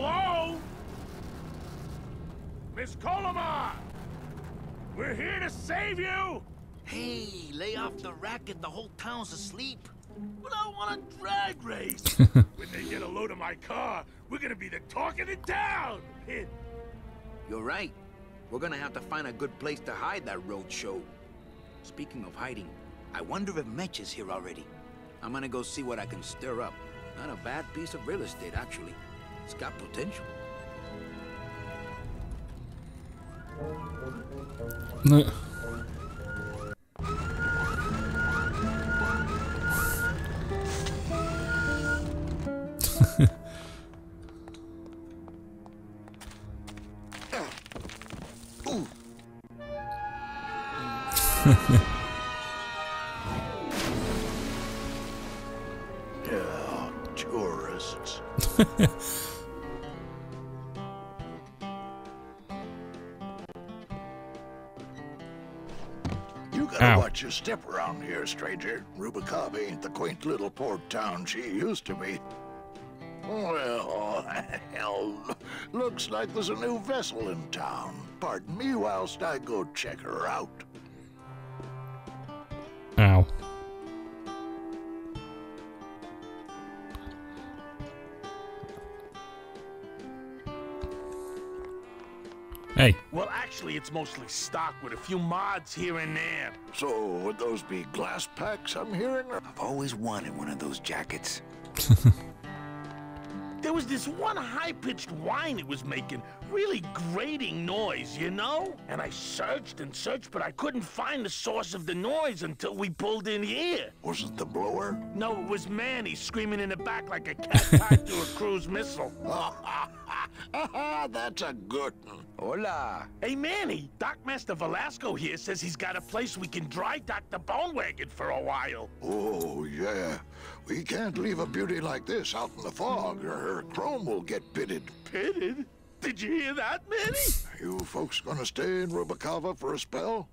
Hello? Miss Colomar! We're here to save you! Hey, lay off the racket. The whole town's asleep. But I want a drag race. When they get a load of my car, we're gonna be the talk of the town! You're right. We're gonna have to find a good place to hide that road show. Speaking of hiding, I wonder if Mitch is here already. I'm gonna go see what I can stir up. Not a bad piece of real estate, actually. It's got potential. Tourists. You gotta watch your step around here, stranger. Rubacava ain't the quaint little port town she used to be. Well, hell, looks like there's a new vessel in town. Pardon me whilst I go check her out. Ow. Hey. Well, actually, it's mostly stock with a few mods here and there. So, would those be glass packs I'm hearing? I've always wanted one of those jackets. There was this one high-pitched whine it was making, really grating noise, you know? And I searched and searched, but I couldn't find the source of the noise until we pulled in here. Was it the blower? No, it was Manny screaming in the back like a cat tied to a cruise missile. That's a good one. Hola. Hey, Manny, Dockmaster Velasco here says he's got a place we can dry dock the Ball Wagon for a while. Oh, yeah. We can't leave a beauty like this out in the fog, or her chrome will get pitted. Pitted? Did you hear that, Manny? You folks gonna stay in Rubacava for a spell?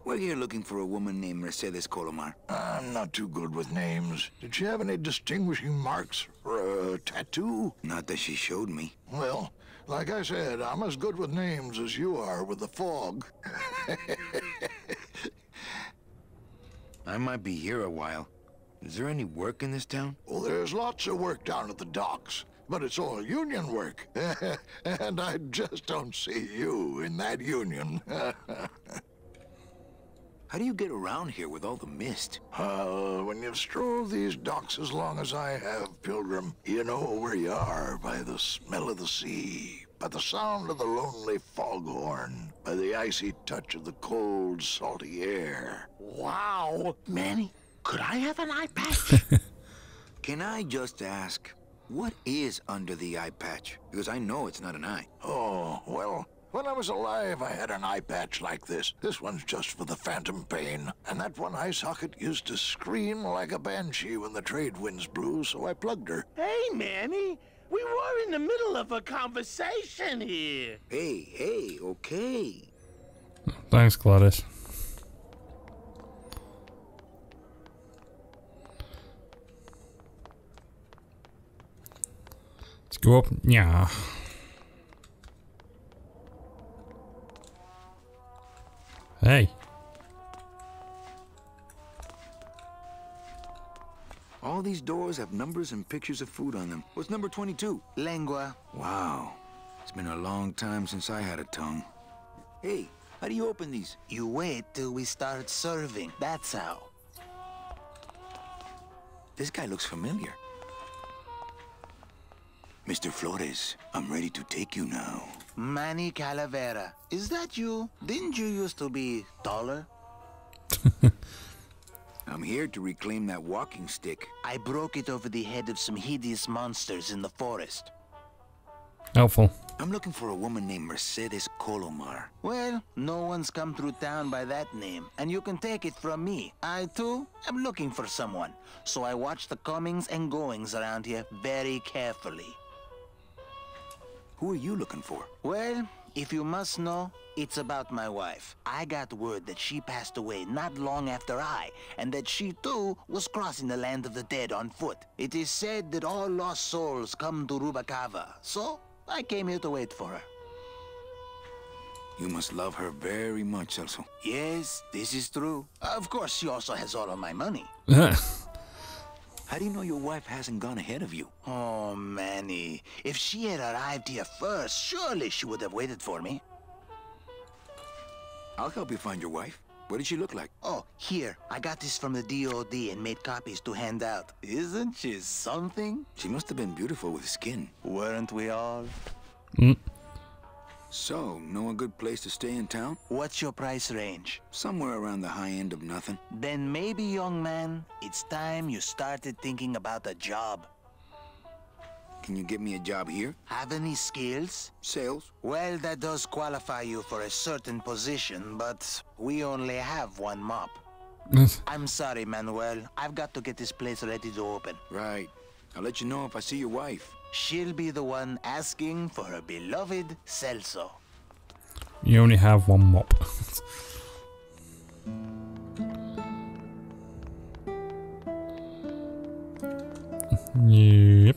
We're here looking for a woman named Mercedes Colomar. I'm not too good with names. Did she have any distinguishing marks or a tattoo? Not that she showed me. Well, like I said, I'm as good with names as you are with the fog. I might be here a while. Is there any work in this town? Well, there's lots of work down at the docks, but it's all union work. And I just don't see you in that union. How do you get around here with all the mist? When you've strolled these docks as long as I have, Pilgrim, you know where you are by the smell of the sea, by the sound of the lonely foghorn, by the icy touch of the cold, salty air. Wow! Manny, could I have an eye patch? Can I just ask, what is under the eye patch? Because I know it's not an eye. Oh, well, when I was alive, I had an eye patch like this. This one's just for the phantom pain. And that one eye socket used to scream like a banshee when the trade winds blew, so I plugged her. Hey, Manny, we were in the middle of a conversation here. Hey, okay. Thanks, Gladys. Let's go up. Yeah. Hey. All these doors have numbers and pictures of food on them. What's number 22? Lengua. Wow. It's been a long time since I had a tongue. Hey, how do you open these? You wait till we start serving. That's how. This guy looks familiar. Mr. Flores, I'm ready to take you now. Manny Calavera. Is that you? Didn't you used to be taller? I'm here to reclaim that walking stick. I broke it over the head of some hideous monsters in the forest. Helpful. I'm looking for a woman named Mercedes Colomar. Well, no one's come through town by that name, and you can take it from me. I, too, am looking for someone, so I watch the comings and goings around here very carefully. Who are you looking for? Well, if you must know, it's about my wife. I got word that she passed away not long after and that she too was crossing the land of the dead on foot. It is said that all lost souls come to Rubacava, so I came here to wait for her. You must love her very much, Celso. Yes, this is true. Of course, she also has all of my money. How do you know your wife hasn't gone ahead of you? Oh, Manny. If she had arrived here first, surely she would have waited for me. I'll help you find your wife. What did she look like? Oh, here. I got this from the DOD and made copies to hand out. Isn't she something? She must have been beautiful with skin. Weren't we all? So, know a good place to stay in town? What's your price range? Somewhere around the high end of nothing. Then maybe, young man, it's time you started thinking about a job. Can you get me a job here? Have any skills? Sales? Well, that does qualify you for a certain position, but we only have one mop. I'm sorry, Manuel. I've got to get this place ready to open. Right. I'll let you know if I see your wife. She'll be the one asking for her beloved Celso. You only have one mop. Yep.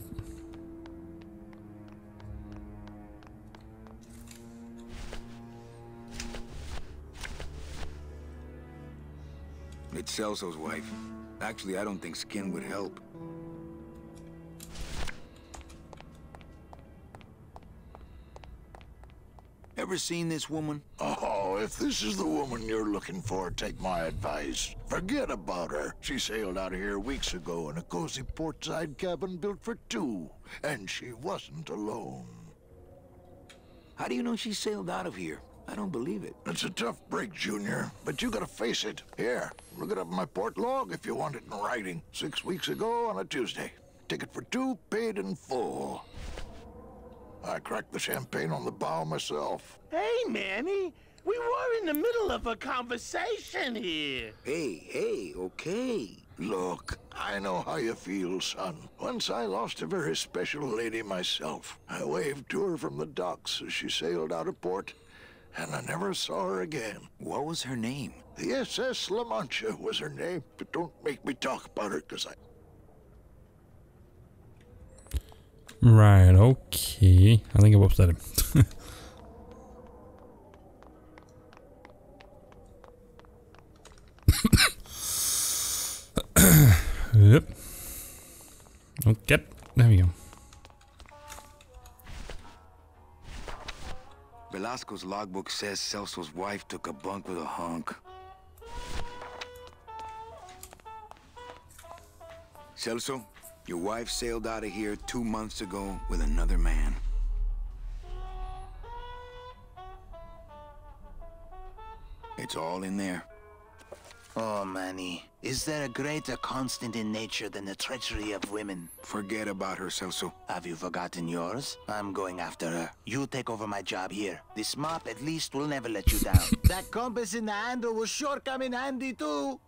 It's Celso's wife. Actually, I don't think skin would help. Ever seen this woman? Oh, if this is the woman you're looking for, take my advice. Forget about her. She sailed out of here weeks ago in a cozy portside cabin built for two. And she wasn't alone. How do you know she sailed out of here? I don't believe it. It's a tough break, Junior, but you gotta face it. Here, look it up in my port log if you want it in writing. 6 weeks ago on a Tuesday. Ticket for two, paid in full. I cracked the champagne on the bow myself. Hey, Manny. We were in the middle of a conversation here. Hey, okay. Look, I know how you feel, son. Once I lost a very special lady myself. I waved to her from the docks as she sailed out of port, and I never saw her again. What was her name? The SS La Mancha was her name, but don't make me talk about her, because I... Right, okay. I think I've upset him. Yep. Okay, there we go. Velasco's logbook says Celso's wife took a bunk with a hunk. Celso, your wife sailed out of here 2 months ago with another man. It's all in there. Oh, Manny. Is there a greater constant in nature than the treachery of women? Forget about her, Celso. Have you forgotten yours? I'm going after her. You take over my job here. This mop at least will never let you down. That compass in the handle will sure come in handy too.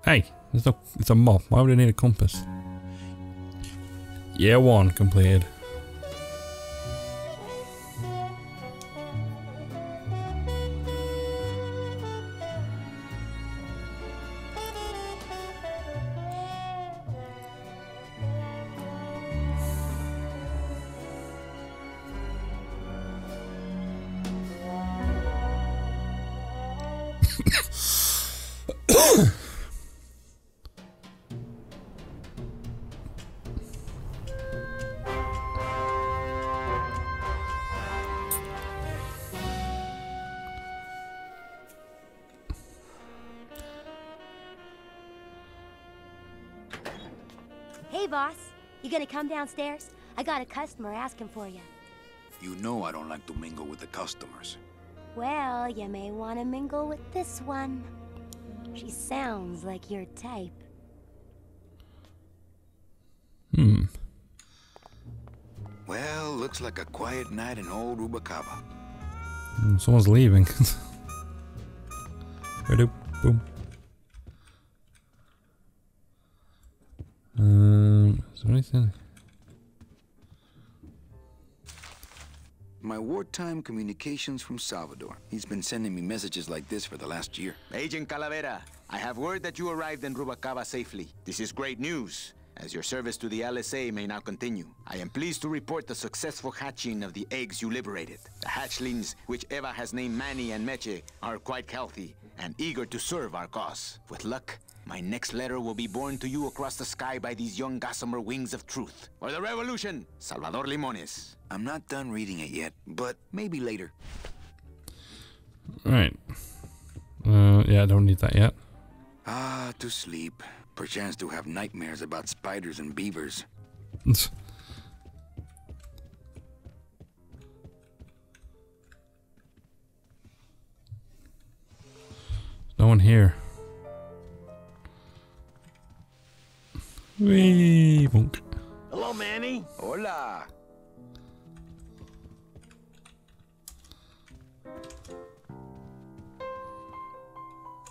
Hey, it's a mop. Why would I need a compass? Year 1 completed. Hey, boss. You gonna come downstairs? I got a customer asking for you. You know I don't like to mingle with the customers. Well, you may want to mingle with this one. She sounds like your type. Well, looks like a quiet night in old Rubacava. Someone's leaving. Ready? Boom. Is there anything? my wartime communications from Salvador. He's been sending me messages like this for the last year. Agent Calavera, I have word that you arrived in Rubacava safely. This is great news, as your service to the LSA may now continue. I am pleased to report the successful hatching of the eggs you liberated. The hatchlings, which Eva has named Manny and Meche, are quite healthy and eager to serve our cause. With luck, my next letter will be borne to you across the sky by these young gossamer wings of truth. For the revolution, Salvador Limones. I'm not done reading it yet, but maybe later. Right. Yeah, I don't need that yet. Ah, to sleep. Perchance to have nightmares about spiders and beavers. No one here. Wee, bonk. Hello, Manny. Hola.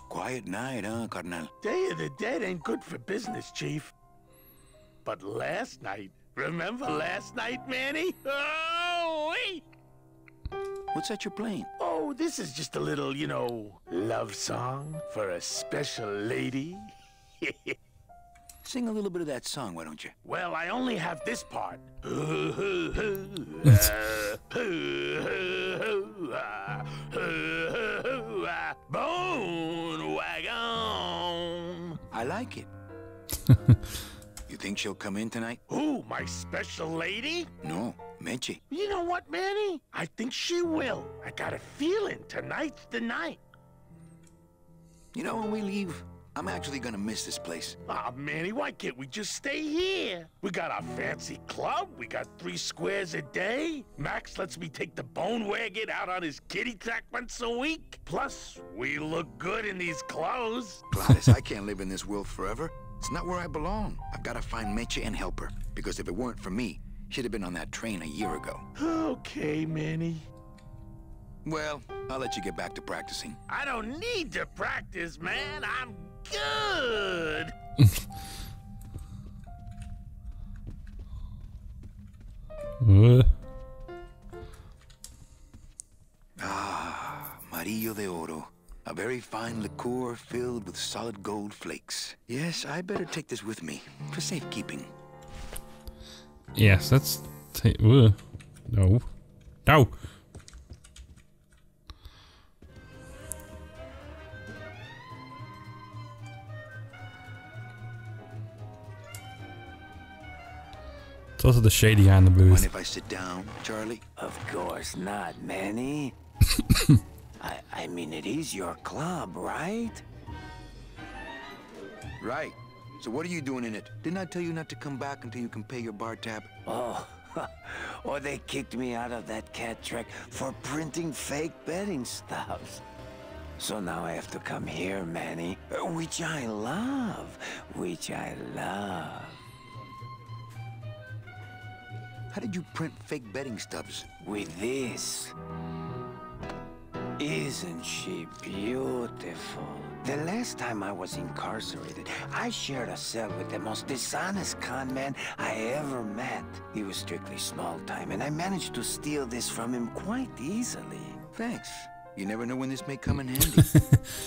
Quiet night, huh, carnal? Day of the Dead ain't good for business, Chief. But last night, remember last night, Manny? Oh, wait! What's that you're playing? Oh, this is just a little, you know, love song for a special lady. Sing a little bit of that song, why don't you? Well, I only have this part. Bone Wagon. I like it. You think she'll come in tonight? Who, my special lady? No, Meche. You know what, Manny? I think she will. I got a feeling tonight's the night. You know, when we leave, I'm actually gonna miss this place. Ah, Manny, why can't we just stay here? We got our fancy club, we got 3 squares a day. Max lets me take the Bone Wagon out on his kiddie track once a week. Plus, we look good in these clothes. Gladys, I can't live in this world forever. It's not where I belong. I've gotta find Meche and help her. Because if it weren't for me, she'd have been on that train a year ago. Okay, Manny. Well, I'll let you get back to practicing. I don't need to practice, man. I'm good. Amarillo de Oro. A very fine liqueur filled with solid gold flakes. Yes, I better take this with me for safekeeping. Yes, let's take. No. No. It's also the shady guy in the booth. Mind if I sit down, Charlie? Of course not, Manny. I mean, it is your club, right? Right. So what are you doing in it? Didn't I tell you not to come back until you can pay your bar tab? Oh, or they kicked me out of that cat track for printing fake betting stubs. So now I have to come here, Manny, which I love, How did you print fake betting stubs? With this. Isn't she beautiful? The last time I was incarcerated, I shared a cell with the most dishonest con man I ever met. He was strictly small time, and I managed to steal this from him quite easily. Thanks. You never know when this may come in handy.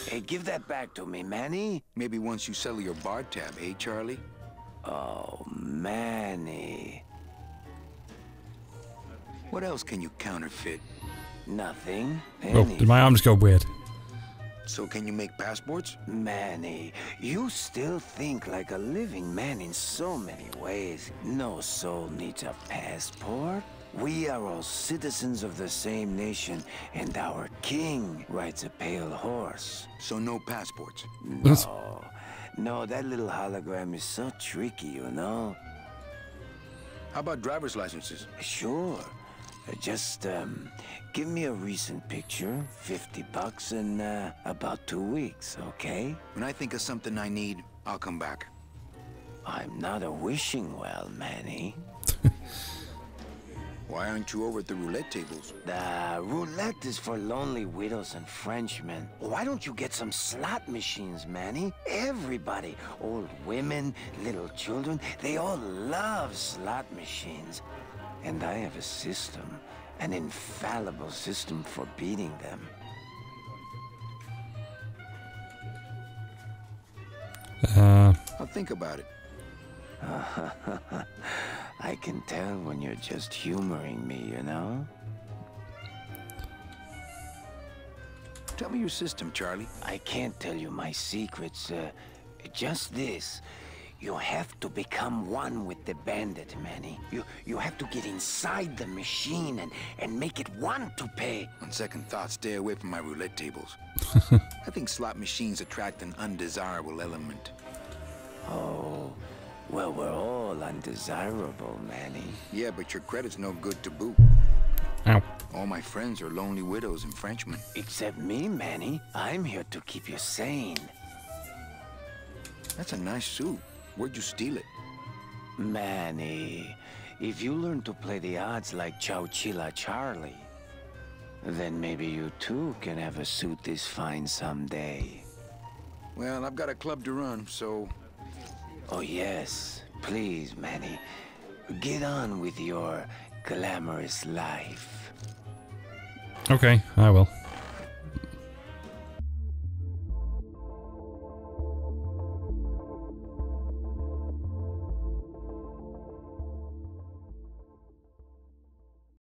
Hey, give that back to me, Manny. Maybe once you settle your bar tab, eh, Charlie? Oh, Manny. What else can you counterfeit? Nothing. Oh, did my arm just go weird? So can you make passports? Manny, you still think like a living man in so many ways. No soul needs a passport. We are all citizens of the same nation, and our king rides a pale horse. So no passports? No, that little hologram is so tricky, you know? How about driver's licenses? Sure. Just, give me a recent picture, $50 in, about 2 weeks, okay? When I think of something I need, I'll come back. I'm not a wishing well, Manny. Why aren't you over at the roulette tables? The roulette is for lonely widows and Frenchmen. Why don't you get some slot machines, Manny? Everybody, old women, little children, they all love slot machines. And I have a system, An infallible system for beating them. I'll think about it. I can tell when you're just humoring me, you know? Tell me your system, Charlie. I can't tell you my secrets. Just this. You have to become one with the bandit, Manny. You have to get inside the machine and make it want to pay. On second thought, stay away from my roulette tables. I think slot machines attract an undesirable element. Oh, well, we're all undesirable, Manny. Yeah, but your credit's no good to boot. Ow. All my friends are lonely widows and Frenchmen. Except me, Manny. I'm here to keep you sane. That's a nice suit. Where'd you steal it? Manny, if you learn to play the odds like Chowchilla Charlie, then maybe you too can have a suit this fine someday. Well, I've got a club to run, so... Oh yes, please, Manny. Get on with your glamorous life. Okay, I will.